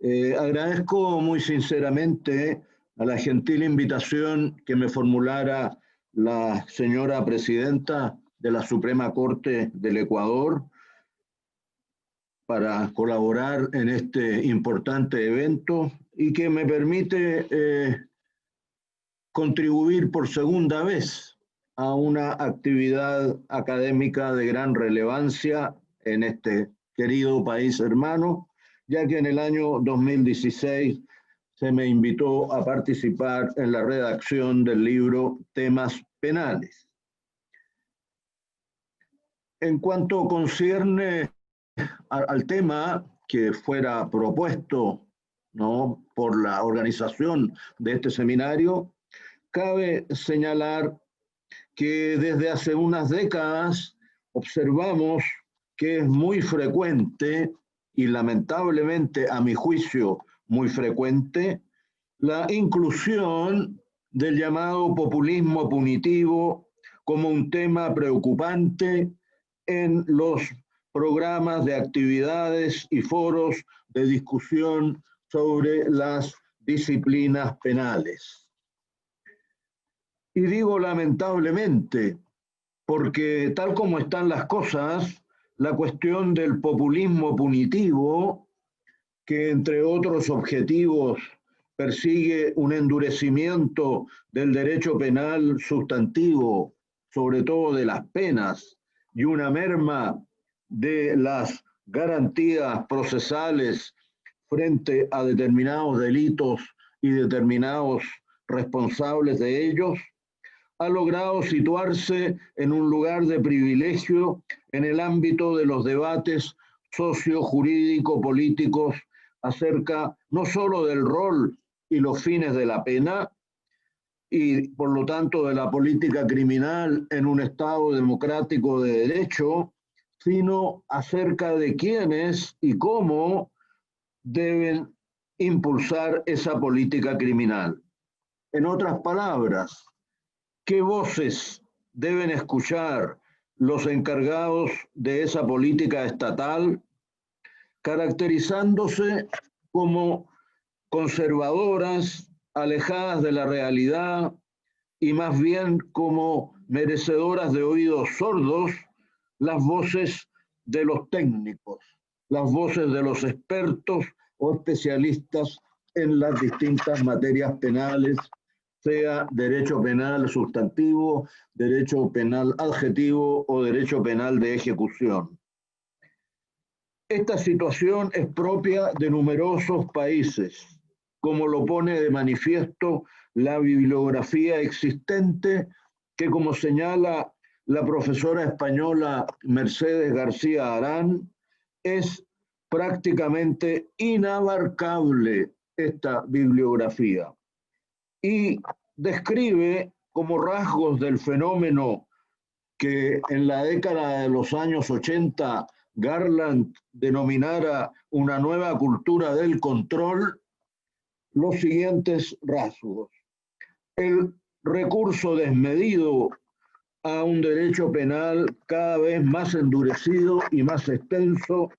Agradezco muy sinceramente a la gentil invitación que me formulara la señora presidenta de la Suprema Corte del Ecuador para colaborar en este importante evento y que me permite contribuir por segunda vez a una actividad académica de gran relevancia en este querido país hermano, ya que en el año 2016 se me invitó a participar en la redacción del libro Temas Penales. En cuanto concierne al tema que fuera propuesto, ¿no?, por la organización de este seminario, cabe señalar que desde hace unas décadas observamos que es muy frecuente y lamentablemente a mi juicio muy frecuente la inclusión del llamado populismo punitivo como un tema preocupante en los programas de actividades y foros de discusión sobre las disciplinas penales. Y digo lamentablemente, porque tal como están las cosas, la cuestión del populismo punitivo, que entre otros objetivos persigue un endurecimiento del derecho penal sustantivo, sobre todo de las penas, y una merma de las garantías procesales frente a determinados delitos y determinados responsables de ellos, ha logrado situarse en un lugar de privilegio en el ámbito de los debates socio-jurídico-políticos acerca no solo del rol y los fines de la pena y por lo tanto de la política criminal en un Estado democrático de derecho, sino acerca de quiénes y cómo deben impulsar esa política criminal. En otras palabras, ¿qué voces deben escuchar los encargados de esa política estatal, caracterizándose como conservadoras, alejadas de la realidad y más bien como merecedoras de oídos sordos, las voces de los técnicos, las voces de los expertos o especialistas en las distintas materias penales, sea derecho penal sustantivo, derecho penal adjetivo o derecho penal de ejecución? Esta situación es propia de numerosos países, como lo pone de manifiesto la bibliografía existente, que, como señala la profesora española Mercedes García Arán, es prácticamente inabarcable esta bibliografía y describe como rasgos del fenómeno que en la década de los años 80 Garland denominara una nueva cultura del control, los siguientes rasgos: el recurso desmedido a un derecho penal cada vez más endurecido y más extenso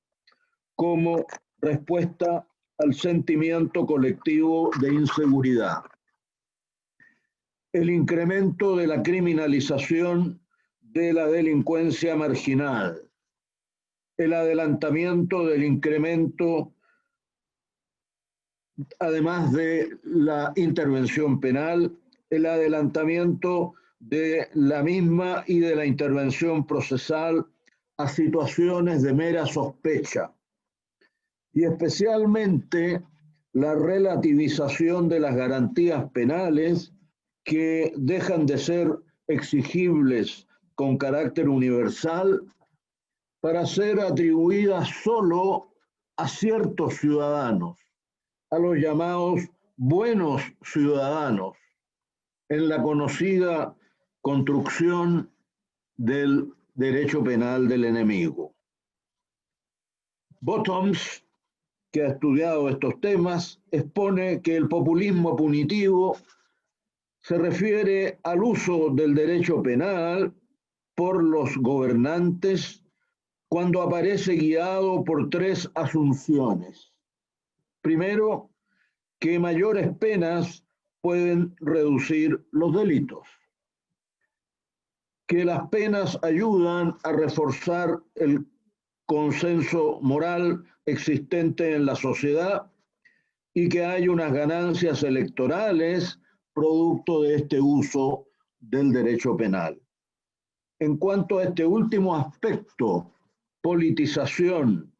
como respuesta al sentimiento colectivo de inseguridad, el incremento de la criminalización de la delincuencia marginal, el adelantamiento del incremento, además de la intervención penal, el adelantamiento de la misma y de la intervención procesal a situaciones de mera sospecha, y especialmente la relativización de las garantías penales que dejan de ser exigibles con carácter universal para ser atribuidas solo a ciertos ciudadanos, a los llamados buenos ciudadanos, en la conocida construcción del derecho penal del enemigo. Bottoms, que ha estudiado estos temas, expone que el populismo punitivo se refiere al uso del derecho penal por los gobernantes cuando aparece guiado por tres asunciones. Primero, que mayores penas pueden reducir los delitos, que las penas ayudan a reforzar el consenso moral existente en la sociedad y que hay unas ganancias electorales producto de este uso del derecho penal. En cuanto a este último aspecto, politización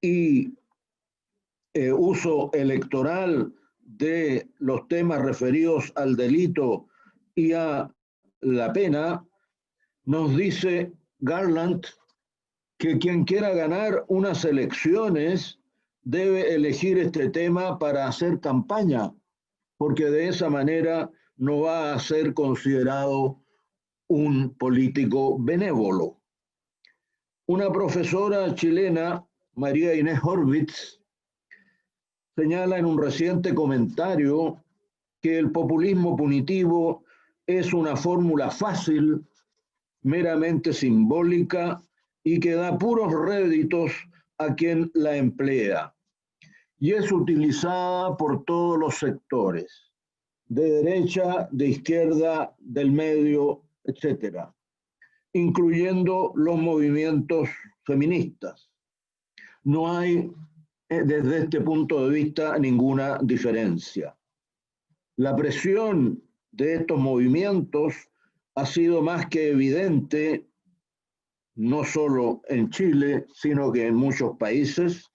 y uso electoral de los temas referidos al delito y a la pena, nos dice Garland que quien quiera ganar unas elecciones debe elegir este tema para hacer campaña, porque de esa manera no va a ser considerado un político benévolo. Una profesora chilena, María Inés Horvitz, señala en un reciente comentario que el populismo punitivo es una fórmula fácil, meramente simbólica y que da puros réditos a quien la emplea. Y es utilizada por todos los sectores, de derecha, de izquierda, del medio, etcétera, incluyendo los movimientos feministas. No hay, desde este punto de vista, ninguna diferencia. La presión de estos movimientos ha sido más que evidente, no solo en Chile, sino que en muchos países,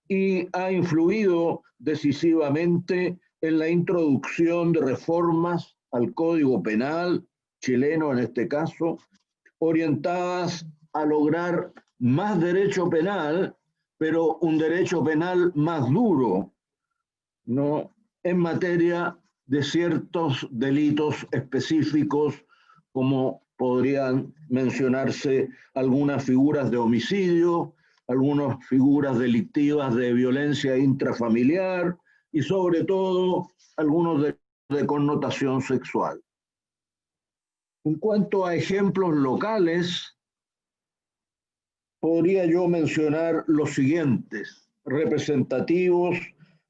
y ha influido decisivamente en la introducción de reformas al Código Penal chileno, en este caso, orientadas a lograr más derecho penal, pero un derecho penal más duro, ¿no?, en materia de ciertos delitos específicos, como podrían mencionarse algunas figuras de homicidio, algunas figuras delictivas de violencia intrafamiliar y sobre todo algunos de connotación sexual. En cuanto a ejemplos locales, podría yo mencionar los siguientes, representativos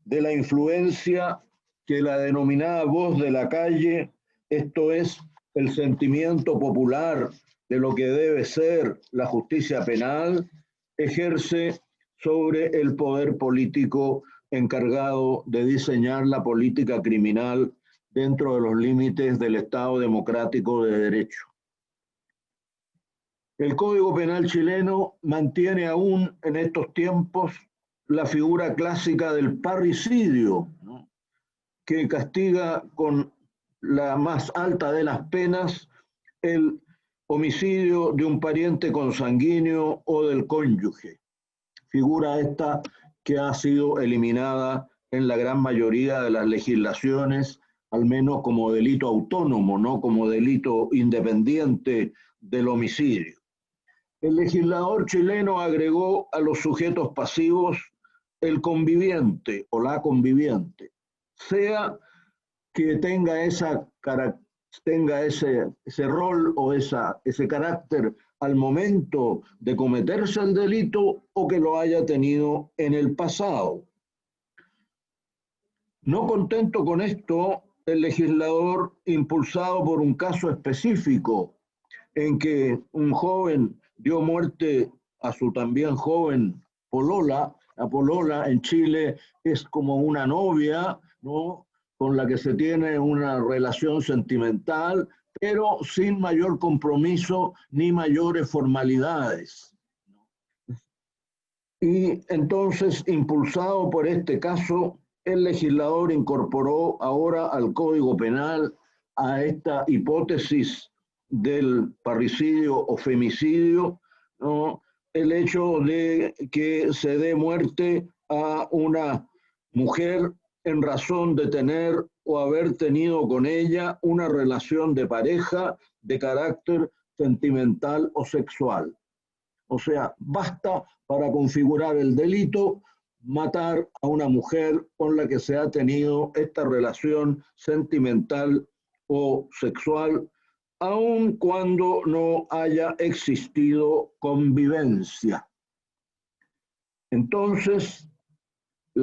de la influencia que la denominada voz de la calle, esto es, el sentimiento popular de lo que debe ser la justicia penal, ejerce sobre el poder político encargado de diseñar la política criminal dentro de los límites del Estado democrático de derecho. El Código Penal chileno mantiene aún en estos tiempos la figura clásica del parricidio, ¿no?, que castiga con la más alta de las penas el homicidio de un pariente consanguíneo o del cónyuge. Figura esta que ha sido eliminada en la gran mayoría de las legislaciones, al menos como delito autónomo, no como delito independiente del homicidio. El legislador chileno agregó a los sujetos pasivos el conviviente o la conviviente, sea que tenga ese rol o ese carácter al momento de cometerse el delito o que lo haya tenido en el pasado. No contento con esto, el legislador, impulsado por un caso específico en que un joven dio muerte a su también joven polola. La polola en Chile es como una novia, ¿no?, con la que se tiene una relación sentimental, pero sin mayor compromiso ni mayores formalidades. Y entonces, impulsado por este caso, el legislador incorporó ahora al Código Penal a esta hipótesis del parricidio o femicidio, ¿no?, el hecho de que se dé muerte a una mujer en razón de tener o haber tenido con ella una relación de pareja de carácter sentimental o sexual. O sea, basta para configurar el delito matar a una mujer con la que se ha tenido esta relación sentimental o sexual, aun cuando no haya existido convivencia. Entonces,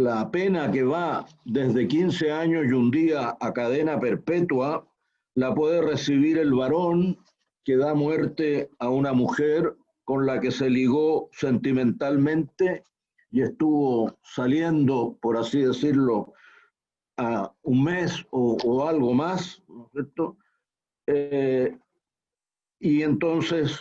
la pena que va desde 15 años y un día a cadena perpetua la puede recibir el varón que da muerte a una mujer con la que se ligó sentimentalmente y estuvo saliendo, por así decirlo, a un mes o algo más, ¿no es cierto? Y entonces,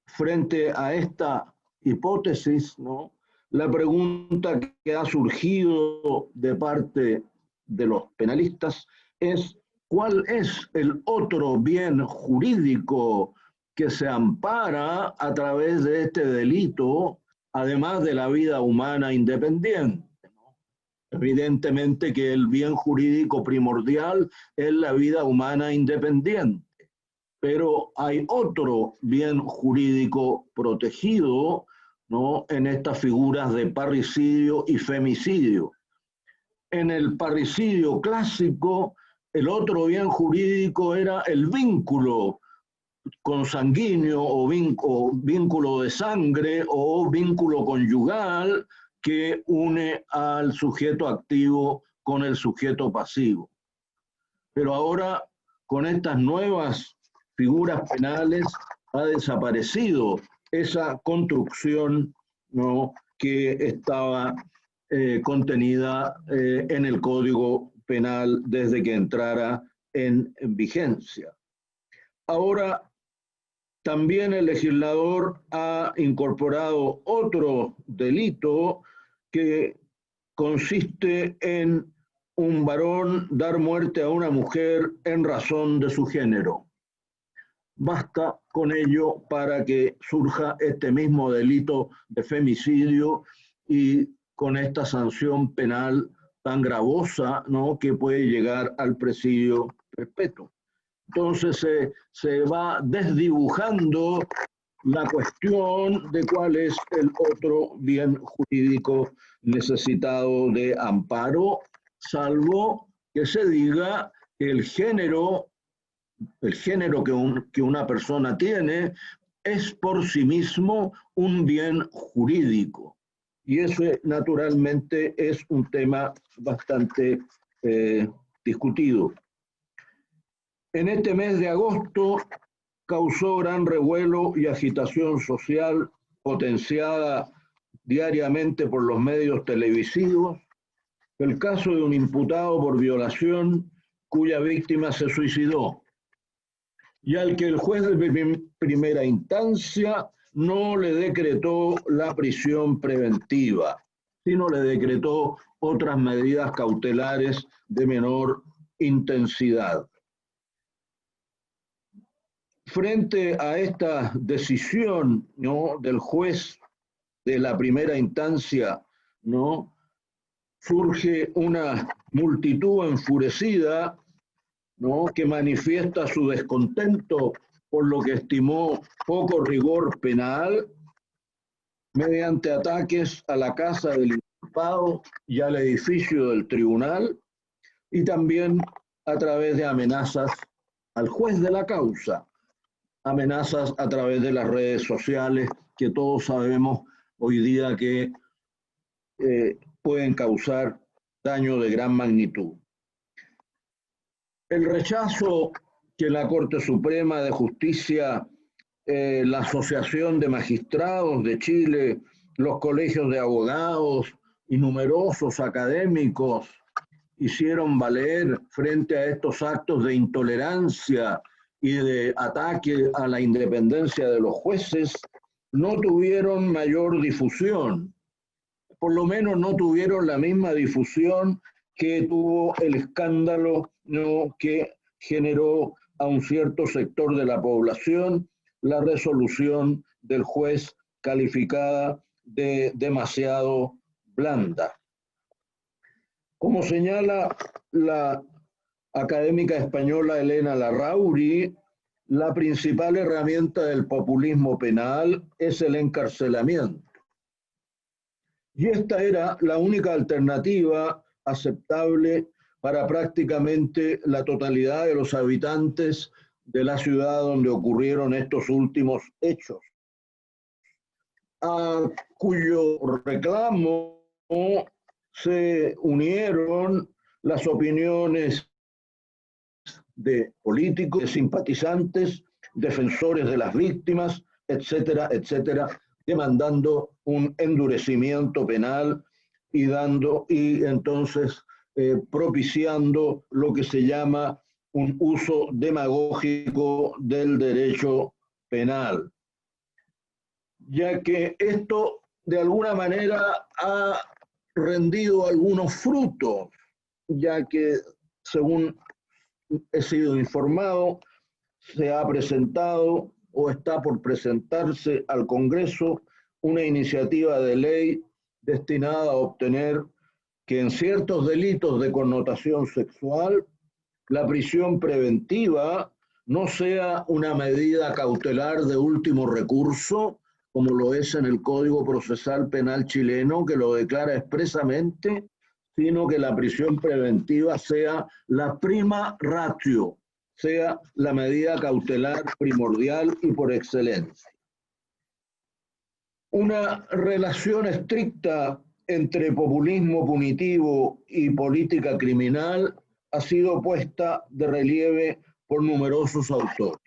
frente a esta hipótesis, ¿no? La pregunta que ha surgido de parte de los penalistas es: ¿cuál es el otro bien jurídico que se ampara a través de este delito, además de la vida humana independiente? Evidentemente que el bien jurídico primordial es la vida humana independiente, pero hay otro bien jurídico protegido, ¿no?, en estas figuras de parricidio y femicidio. En el parricidio clásico, el otro bien jurídico era el vínculo consanguíneo o vínculo de sangre o vínculo conyugal que une al sujeto activo con el sujeto pasivo. Pero ahora, con estas nuevas figuras penales, ha desaparecido esa construcción, ¿no?, que estaba contenida en el Código Penal desde que entrara en vigencia. Ahora, también el legislador ha incorporado otro delito que consiste en un varón dar muerte a una mujer en razón de su género. Basta con ello para que surja este mismo delito de femicidio y con esta sanción penal tan gravosa, ¿no?, que puede llegar al presidio perpetuo. Entonces se va desdibujando la cuestión de cuál es el otro bien jurídico necesitado de amparo, salvo que se diga que el género que una persona tiene es por sí mismo un bien jurídico. Y eso naturalmente es un tema bastante discutido. En este mes de agosto causó gran revuelo y agitación social potenciada diariamente por los medios televisivos el caso de un imputado por violación cuya víctima se suicidó y al que el juez de primera instancia no le decretó la prisión preventiva, sino le decretó otras medidas cautelares de menor intensidad. Frente a esta decisión, ¿no?, del juez de la primera instancia, ¿no?, surge una multitud enfurecida, ¿no?, que manifiesta su descontento por lo que estimó poco rigor penal mediante ataques a la casa del imputado y al edificio del tribunal, y también a través de amenazas al juez de la causa, amenazas a través de las redes sociales que todos sabemos hoy día que pueden causar daño de gran magnitud. El rechazo que la Corte Suprema de Justicia, la Asociación de Magistrados de Chile, los colegios de abogados y numerosos académicos hicieron valer frente a estos actos de intolerancia y de ataque a la independencia de los jueces, no tuvieron mayor difusión. Por lo menos no tuvieron la misma difusión que tuvo el escándalo, ¿no?, que generó a un cierto sector de la población la resolución del juez calificada de demasiado blanda. Como señala la académica española Elena Larrauri, la principal herramienta del populismo penal es el encarcelamiento. Y esta era la única alternativa aceptable para prácticamente la totalidad de los habitantes de la ciudad donde ocurrieron estos últimos hechos, a cuyo reclamo se unieron las opiniones de políticos, de simpatizantes, defensores de las víctimas, etcétera, etcétera, demandando un endurecimiento penal y entonces propiciando lo que se llama un uso demagógico del derecho penal, ya que esto de alguna manera ha rendido algunos frutos, ya que según he sido informado, se ha presentado o está por presentarse al Congreso una iniciativa de ley destinada a obtener que en ciertos delitos de connotación sexual la prisión preventiva no sea una medida cautelar de último recurso, como lo es en el Código Procesal Penal chileno, que lo declara expresamente, sino que la prisión preventiva sea la prima ratio, sea la medida cautelar primordial y por excelencia. Una relación estricta entre populismo punitivo y política criminal ha sido puesta de relieve por numerosos autores.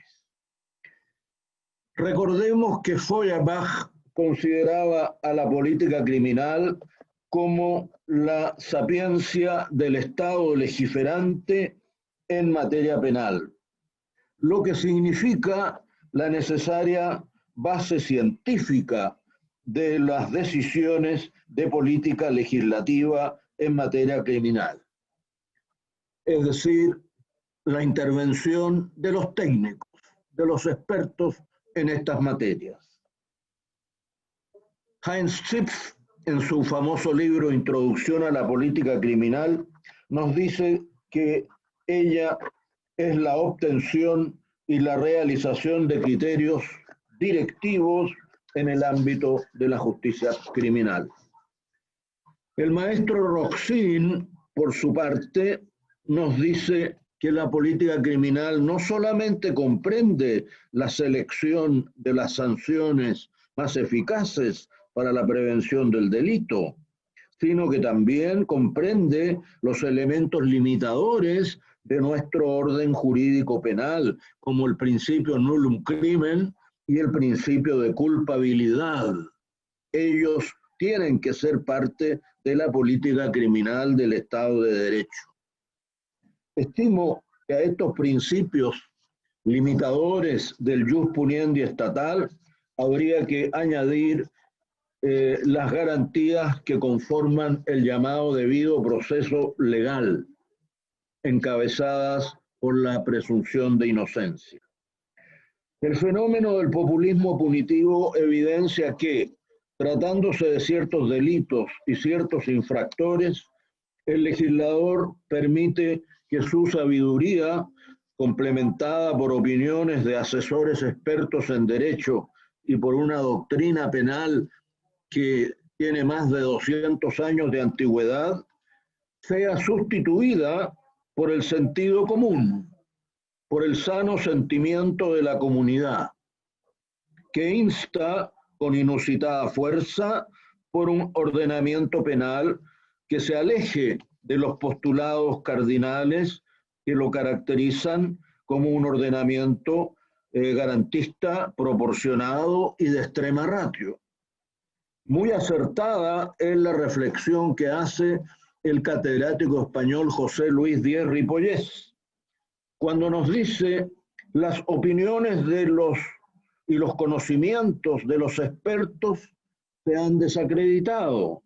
Recordemos que Feuerbach consideraba a la política criminal como la sapiencia del Estado legiferante en materia penal, lo que significa la necesaria base científica de las decisiones de política legislativa en materia criminal. Es decir, la intervención de los técnicos, de los expertos en estas materias. Heinz Zipf, en su famoso libro Introducción a la política criminal, nos dice que ella es la obtención y la realización de criterios directivos en el ámbito de la justicia criminal. El maestro Roxin, por su parte, nos dice que la política criminal no solamente comprende la selección de las sanciones más eficaces para la prevención del delito, sino que también comprende los elementos limitadores de nuestro orden jurídico penal, como el principio nullum crimen y el principio de culpabilidad. Ellos tienen que ser parte de la política criminal del Estado de Derecho. Estimo que a estos principios limitadores del jus puniendi estatal habría que añadir las garantías que conforman el llamado debido proceso legal, encabezadas por la presunción de inocencia. El fenómeno del populismo punitivo evidencia que, tratándose de ciertos delitos y ciertos infractores, el legislador permite que su sabiduría, complementada por opiniones de asesores expertos en derecho y por una doctrina penal que tiene más de 200 años de antigüedad, sea sustituida por el sentido común, por el sano sentimiento de la comunidad, que insta con inusitada fuerza por un ordenamiento penal que se aleje de los postulados cardinales que lo caracterizan como un ordenamiento garantista, proporcionado y de extrema ratio. Muy acertada es la reflexión que hace el catedrático español José Luis Díez Ripollés, cuando nos dice las opiniones y los conocimientos de los expertos se han desacreditado,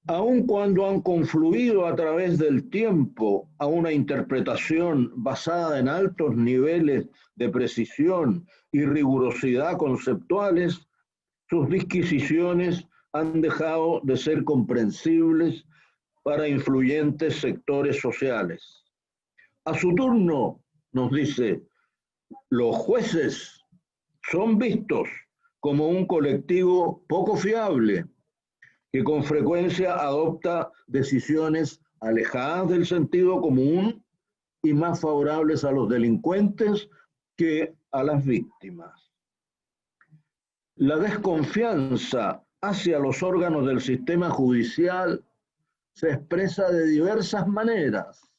aun cuando han confluido a través del tiempo a una interpretación basada en altos niveles de precisión y rigurosidad conceptuales. Sus disquisiciones han dejado de ser comprensibles para influyentes sectores sociales. A su turno, nos dice, los jueces son vistos como un colectivo poco fiable, que con frecuencia adopta decisiones alejadas del sentido común y más favorables a los delincuentes que a las víctimas. La desconfianza hacia los órganos del sistema judicial se expresa de diversas maneras.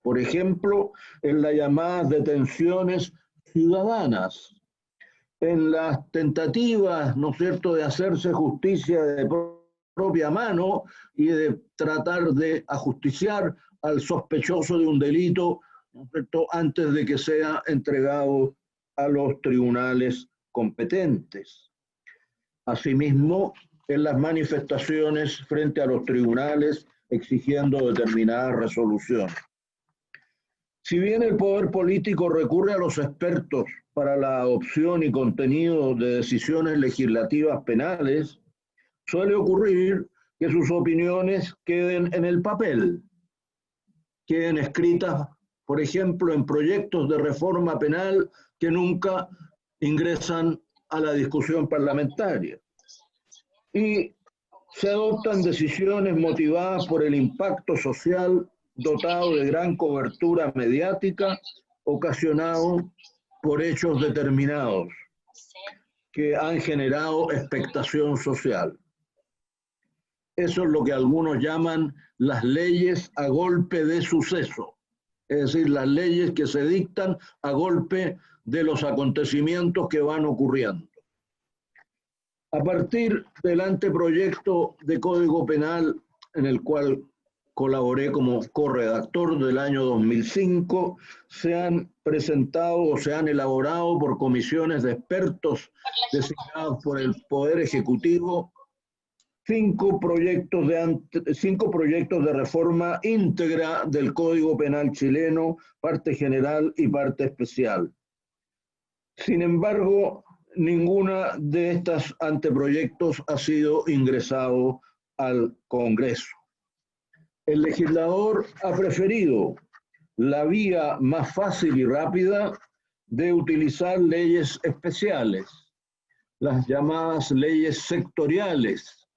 Por ejemplo, en las llamadas detenciones ciudadanas, en las tentativas, ¿no es cierto?, de hacerse justicia de propia mano y de tratar de ajusticiar al sospechoso de un delito, ¿no es cierto?, antes de que sea entregado a los tribunales competentes. Asimismo, en las manifestaciones frente a los tribunales exigiendo determinadas resoluciones. Si bien el poder político recurre a los expertos para la adopción y contenido de decisiones legislativas penales, suele ocurrir que sus opiniones queden en el papel, queden escritas, por ejemplo, en proyectos de reforma penal que nunca ingresan a la discusión parlamentaria. Y se adoptan decisiones motivadas por el impacto social dotado de gran cobertura mediática, ocasionado por hechos determinados que han generado expectación social. Eso es lo que algunos llaman las leyes a golpe de suceso, es decir, las leyes que se dictan a golpe de los acontecimientos que van ocurriendo. A partir del anteproyecto de Código Penal, en el cual colaboré como corredactor del año 2005, se han presentado o se han elaborado por comisiones de expertos designados por el Poder Ejecutivo cinco proyectos de reforma íntegra del Código Penal chileno, parte general y parte especial. Sin embargo, ninguna de estas anteproyectos ha sido ingresado al Congreso. El legislador ha preferido la vía más fácil y rápida de utilizar leyes especiales, las llamadas leyes sectoriales,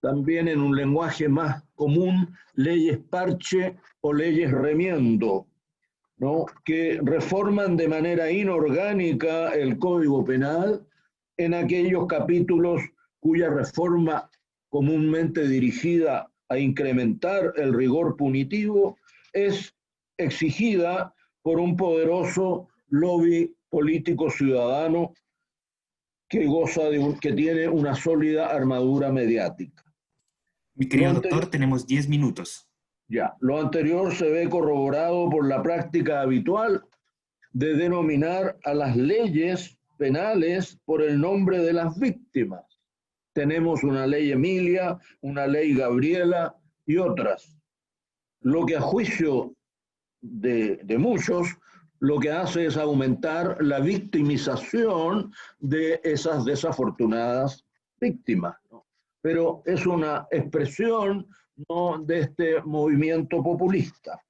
también en un lenguaje más común, leyes parche o leyes remiendo, ¿no?, que reforman de manera inorgánica el Código Penal en aquellos capítulos cuya reforma comúnmente dirigida a incrementar el rigor punitivo es exigida por un poderoso lobby político ciudadano que que tiene una sólida armadura mediática. Mi querido doctor, tenemos 10 minutos. Ya, lo anterior se ve corroborado por la práctica habitual de denominar a las leyes penales por el nombre de las víctimas. Tenemos una ley Emilia, una ley Gabriela y otras. Lo que a juicio de muchos, lo que hace es aumentar la victimización de esas desafortunadas víctimas, ¿no? Pero es una expresión, ¿no?, de este movimiento populista.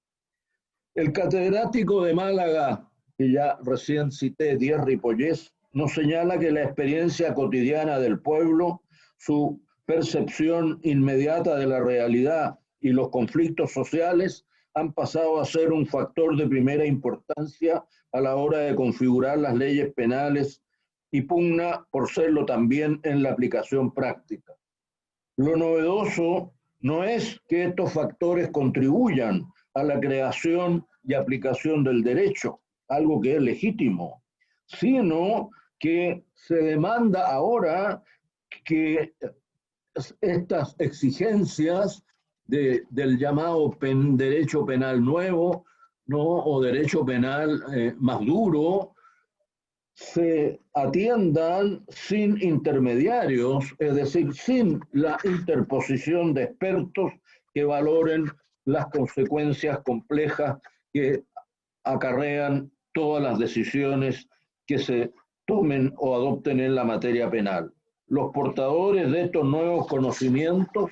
El catedrático de Málaga, que ya recién cité, Díaz Ripollés, nos señala que la experiencia cotidiana del pueblo, su percepción inmediata de la realidad y los conflictos sociales han pasado a ser un factor de primera importancia a la hora de configurar las leyes penales y pugna por serlo también en la aplicación práctica. Lo novedoso no es que estos factores contribuyan a la creación y aplicación del derecho, algo que es legítimo, sino que se demanda ahora que estas exigencias del llamado derecho penal nuevo, ¿no?, o derecho penal más duro, se atiendan sin intermediarios, es decir, sin la interposición de expertos que valoren las consecuencias complejas que acarrean todas las decisiones que se tomen o adopten en la materia penal. Los portadores de estos nuevos conocimientos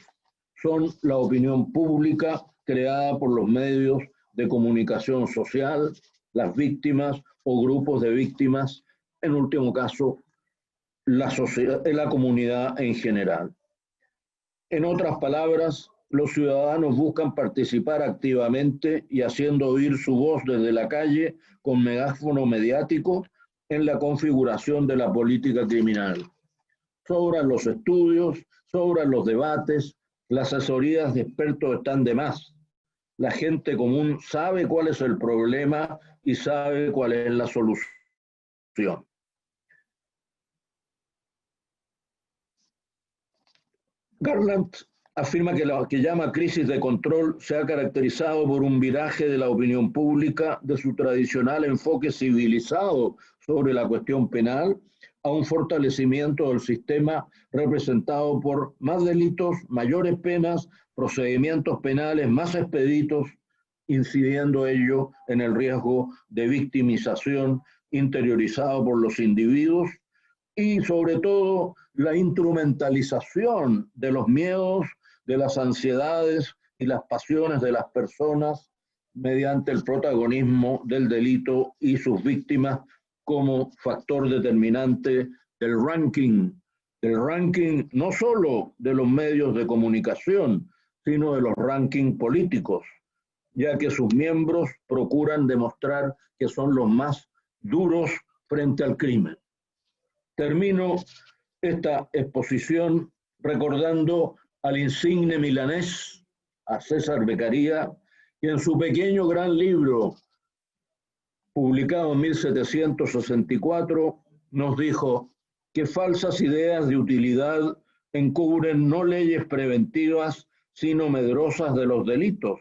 son la opinión pública creada por los medios de comunicación social, las víctimas o grupos de víctimas, en último caso, la sociedad, la comunidad en general. En otras palabras, los ciudadanos buscan participar activamente y haciendo oír su voz desde la calle con megáfono mediático en la configuración de la política criminal. Sobran los estudios, sobran los debates, Las asesorías de expertos están de más. La gente común sabe cuál es el problema y sabe cuál es la solución. Garland afirma que lo que llama crisis de control se ha caracterizado por un viraje de la opinión pública de su tradicional enfoque civilizado sobre la cuestión penal a un fortalecimiento del sistema representado por más delitos, mayores penas, procedimientos penales más expeditos, incidiendo ello en el riesgo de victimización interiorizado por los individuos y sobre todo la instrumentalización de los miedos, de las ansiedades y las pasiones de las personas mediante el protagonismo del delito y sus víctimas como factor determinante del ranking no solo de los medios de comunicación, sino de los rankings políticos, ya que sus miembros procuran demostrar que son los más duros frente al crimen. Termino esta exposición recordando al insigne milanés, a César Beccaria, que en su pequeño gran libro, publicado en 1764, nos dijo que falsas ideas de utilidad encubren no leyes preventivas, sino medrosas de los delitos,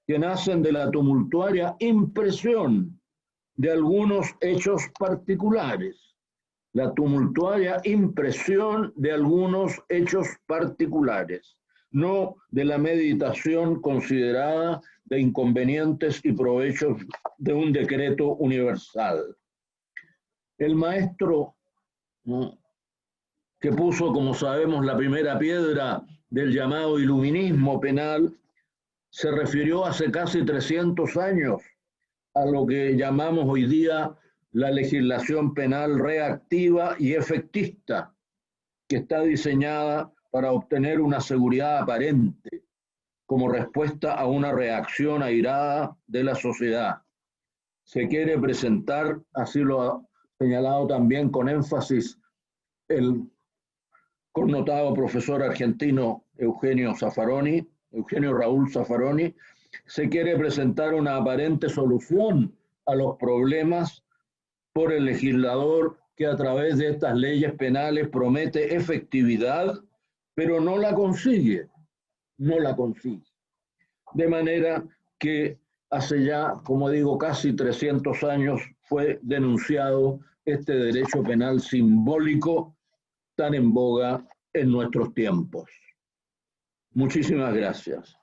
que nacen de la tumultuaria impresión de algunos hechos particulares. La tumultuaria impresión de algunos hechos particulares, no de la meditación considerada de inconvenientes y provechos de un decreto universal. El maestro, ¿no?, que puso, como sabemos, la primera piedra del llamado iluminismo penal, se refirió hace casi 300 años a lo que llamamos hoy día la legislación penal reactiva y efectista, que está diseñada para obtener una seguridad aparente como respuesta a una reacción airada de la sociedad. Se quiere presentar, así lo ha señalado también con énfasis el connotado profesor argentino Eugenio Raúl Zaffaroni, se quiere presentar una aparente solución a los problemas por el legislador que a través de estas leyes penales promete efectividad, pero no la consigue. De manera que hace ya, como digo, casi 300 años fue denunciado este derecho penal simbólico tan en boga en nuestros tiempos. Muchísimas gracias.